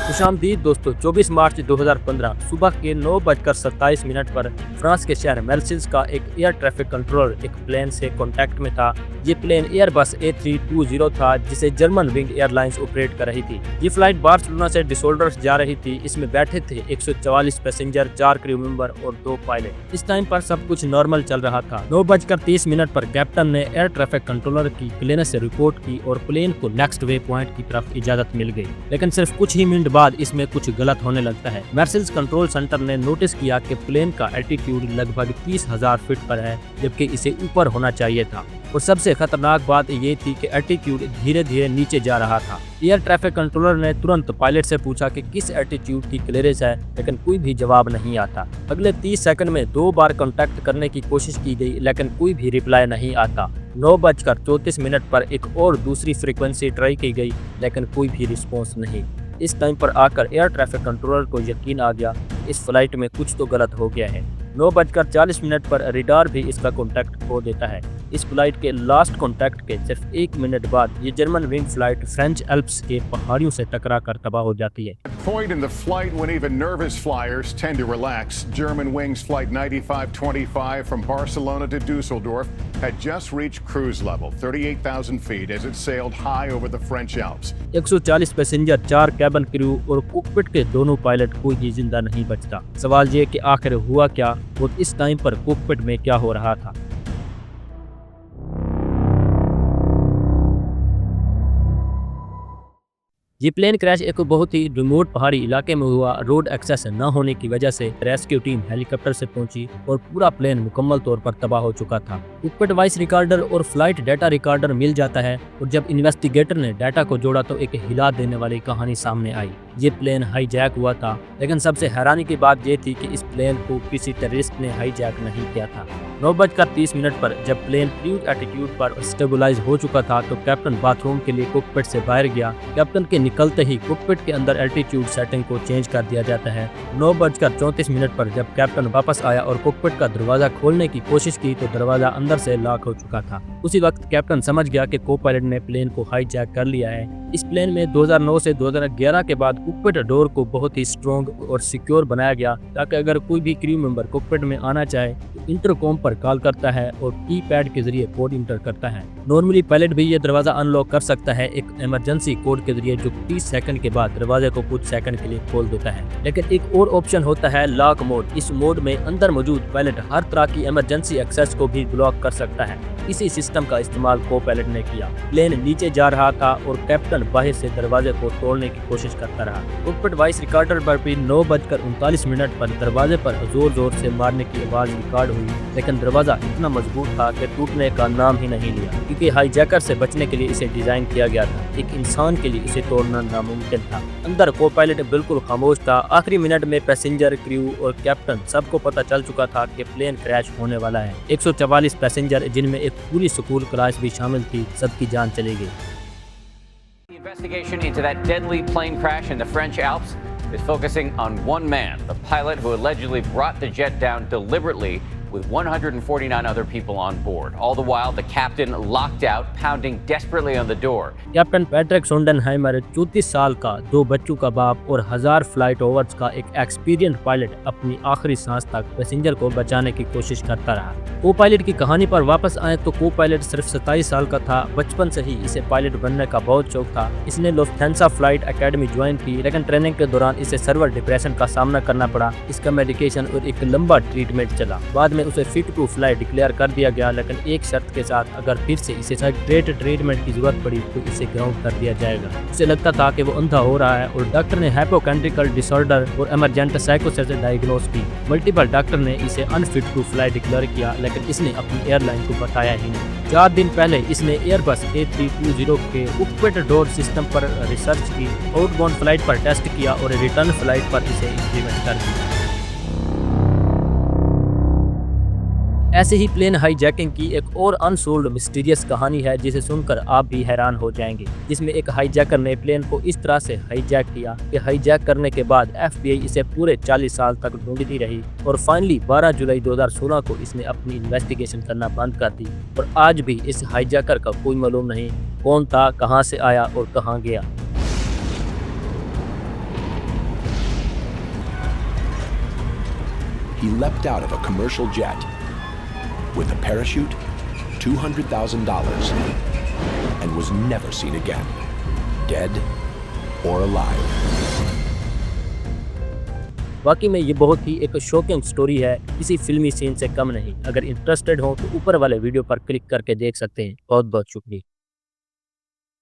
खुशामदीद दोस्तों, 24 मार्च 2015 सुबह के 9:27 पर फ्रांस के शहर मेर्सिल्स का एक एयर ट्रैफिक कंट्रोलर एक प्लेन से कांटेक्ट में था। ये प्लेन एयरबस A320 था जिसे जर्मन विंग एयरलाइंस ऑपरेट कर रही थी। ये फ्लाइट बार्सिलोना से डिसोल्डर्स जा रही थी। इसमें बैठे थे 144 पैसेंजर, 4 क्रू मेंबर और 2 पायलट। इस टाइम पर सब कुछ नॉर्मल चल रहा था। 9:30 पर कैप्टन ने एयर ट्रैफिक कंट्रोलर की प्लेन से रिपोर्ट की और प्लेन को नेक्स्ट वे पॉइंट की तरफ इजाजत मिल गई। लेकिन सिर्फ कुछ ही मिनट बाद इसमें कुछ गलत होने लगता है। मेर्सिल्स कंट्रोल सेंटर ने नोटिस किया कि प्लेन का एल्टीट्यूड लगभग 30,000 फीट पर है, जबकि इसे ऊपर होना चाहिए था। और सबसे खतरनाक बात ये थी कि एल्टीट्यूड धीरे धीरे नीचे जा रहा था। एयर ट्रैफिक कंट्रोलर ने तुरंत पायलट से पूछा कि किस एल्टीट्यूड की क्लियरेंस है, लेकिन कोई भी जवाब नहीं आता। अगले 30 सेकंड में 2 बार कांटेक्ट करने की कोशिश की गई, लेकिन कोई भी रिप्लाई नहीं आता। 9:34 पर एक और दूसरी फ्रीक्वेंसी ट्राई की गई, लेकिन कोई भी रिस्पॉन्स नहीं। इस टाइम पर आकर एयर ट्रैफिक कंट्रोलर को यकीन आ गया, इस फ्लाइट में कुछ तो गलत हो गया है। 9:40 पर रडार भी इसका कांटेक्ट खो देता है। इस फ्लाइट के लास्ट कांटेक्ट के सिर्फ 1 मिनट बाद ये German wing flight French Alps के पहाड़ियों से टकरा कर तबाह हो जाती है। Point in the flight when even nervous flyers tend to relax. German Wings Flight 9525 from Barcelona to Dusseldorf had just reached cruise level, 38,000 feet, as it sailed high over the French Alps. 140 passenger, 4 cabin crew और cockpit के दोनों pilot कोई भी जिंदा नहीं बचता। सवाल ये कि आखिर हुआ क्या और इस टाइम पर कॉकपिट में क्या हो रहा था। ये प्लेन क्रैश एक बहुत ही रिमोट पहाड़ी इलाके में हुआ। रोड एक्सेस न होने की वजह से रेस्क्यू टीम हेलीकॉप्टर से पहुंची और पूरा प्लेन मुकम्मल तौर पर तबाह हो चुका था। कॉकपिट वॉइस रिकॉर्डर और फ्लाइट डाटा रिकॉर्डर मिल जाता है और जब इन्वेस्टिगेटर ने डाटा को जोड़ा तो एक हिला देने वाली कहानी सामने आई। ये प्लेन हाईजैक हुआ था, लेकिन सबसे हैरानी की बात ये थी कि इस प्लेन को किसी टेररिस्ट ने हाईजैक नहीं किया था। 9:30 पर जब प्लेन क्रूज एल्टीट्यूड पर स्टेबलाइज हो चुका था तो कैप्टन बाथरूम के लिए कॉकपिट से बाहर गया। कैप्टन के निकलते ही कॉकपिट के अंदर एल्टीट्यूड सेटिंग को चेंज कर दिया जाता है। 9:34 पर जब कैप्टन वापस आया और कॉकपिट का दरवाजा खोलने की कोशिश की तो दरवाजा अंदर से लॉक हो चुका था। उसी वक्त कैप्टन समझ गया कि को पायलट ने प्लेन को हाईजैक कर लिया है। इस प्लेन में 2009 से 2011 के बाद कॉकपिट डोर को बहुत ही स्ट्रॉन्ग और सिक्योर बनाया गया, ताकि अगर कोई भी क्रू मेंबर कॉकपिट में आना चाहे तो इंटरकॉम पर कॉल करता है और कीपैड के जरिए कोड इंटर करता है। नॉर्मली पायलट भी ये दरवाजा अनलॉक कर सकता है एक इमरजेंसी कोड के जरिए, जो 30 सेकंड के बाद दरवाजे को कुछ सेकंड के लिए खोल देता है। लेकिन एक और ऑप्शन होता है लॉक मोड। इस मोड में अंदर मौजूद पायलट हर तरह की इमरजेंसी एक्सेस को भी ब्लॉक कर सकता है। इसी सिस्टम का इस्तेमाल को पायलट ने किया। प्लेन नीचे जा रहा था और कैप्टन बाहर से दरवाजे को तोड़ने की कोशिश करता रहा। कॉकपिट वॉइस रिकॉर्डर पर भी 9:39 पर दरवाजे पर जोर जोर से मारने की आवाज रिकॉर्ड हुई, लेकिन दरवाजा इतना मजबूत था कि टूटने का नाम ही नहीं लिया, क्योंकि हाईजैकर से बचने के लिए इसे डिजाइन किया गया था। एक इंसान के लिए इसे तोड़ना नामुमकिन था। अंदर को पायलट बिल्कुल खामोश था। आखिरी मिनट में पैसेंजर, क्रू और कैप्टन सबको पता चल चुका था कि प्लेन क्रैश होने वाला है। 144 पैसेंजर, जिनमें एक पूरी स्कूल क्लास भी शामिल थी, सबकी जान चली गई। The investigation into that deadly plane crash in the French Alps is focusing on one man, the pilot who allegedly brought the jet down deliberately with 149 other people on board. All the while, the captain locked out, pounding desperately on the door. Captain Patrick Sondenheimer 34 साल का, 2 बच्चों का बाप और 1000 flight overs का एक experience pilot अपनी आखिरी सांस तक पैसेंजर को बचाने की कोशिश करता रहा। को पायलट की कहानी पर वापस आए तो को पायलट सिर्फ 27 साल का था। बचपन से ही इसे पायलट बनने का बहुत शौक था। इसने लुफ्थांसा फ्लाइट एकेडमी ज्वाइन की, लेकिन ट्रेनिंग के दौरान इसे सर्वर डिप्रेशन का सामना करना पड़ा। इसका मेडिकेशन और एक लंबा ट्रीटमेंट चला। बाद में उसे फिट टू फ्लाई डिक्लेयर कर दिया गया, लेकिन एक शर्त के साथ, अगर फिर से इसे साइक्रेट ट्रीटमेंट की जरूरत पड़ी तो इसे ग्राउंड कर दिया जाएगा। उसे लगता था कि वो अंधा हो रहा है और डॉक्टर ने हाइपोकेंड्रिकल डिसऑर्डर और इमरजेंट साइकोसिस डायग्नोज की। मल्टीपल डॉक्टर ने इसे अनफिट टू फ्लाई डिक्लेयर किया, लेकिन इसने अपनी एयरलाइन को बताया ही नहीं। 4 दिन पहले इसने एयरबस A320 के कॉकपिट डोर सिस्टम पर रिसर्च की, आउटबाउंड फ्लाइट पर टेस्ट किया और रिटर्न फ्लाइट पर इसे इंप्लीमेंट कर दिया। ऐसे ही प्लेन हाईजैकिंग की एक और अनसोल्ड मिस्टीरियस कहानी है, जिसे सुनकर आप भी हैरान हो जाएंगे। जिसमें एक हाईजैकर ने प्लेन को इस तरह से हाईजैक किया कि हाईजैक करने के बाद FBI इसे पूरे 40 साल तक ढूंढती रही और फाइनली 12 जुलाई 2016 को इसने अपनी इन्वेस्टिगेशन करना बंद कर दी। और आज भी इस हाईजैकर का कोई मालूम नहीं कौन था, कहां से आया और कहां गया। he leapt out of a commercial jet with a parachute, $200,000, and was never seen again, dead or alive. वाकई में ये बहुत ही एक शॉकिंग स्टोरी है, किसी फिल्मी सीन से कम नहीं। अगर इंटरेस्टेड हो तो ऊपर वाले वीडियो पर क्लिक करके देख सकते हैं। बहुत बहुत शुक्रिया।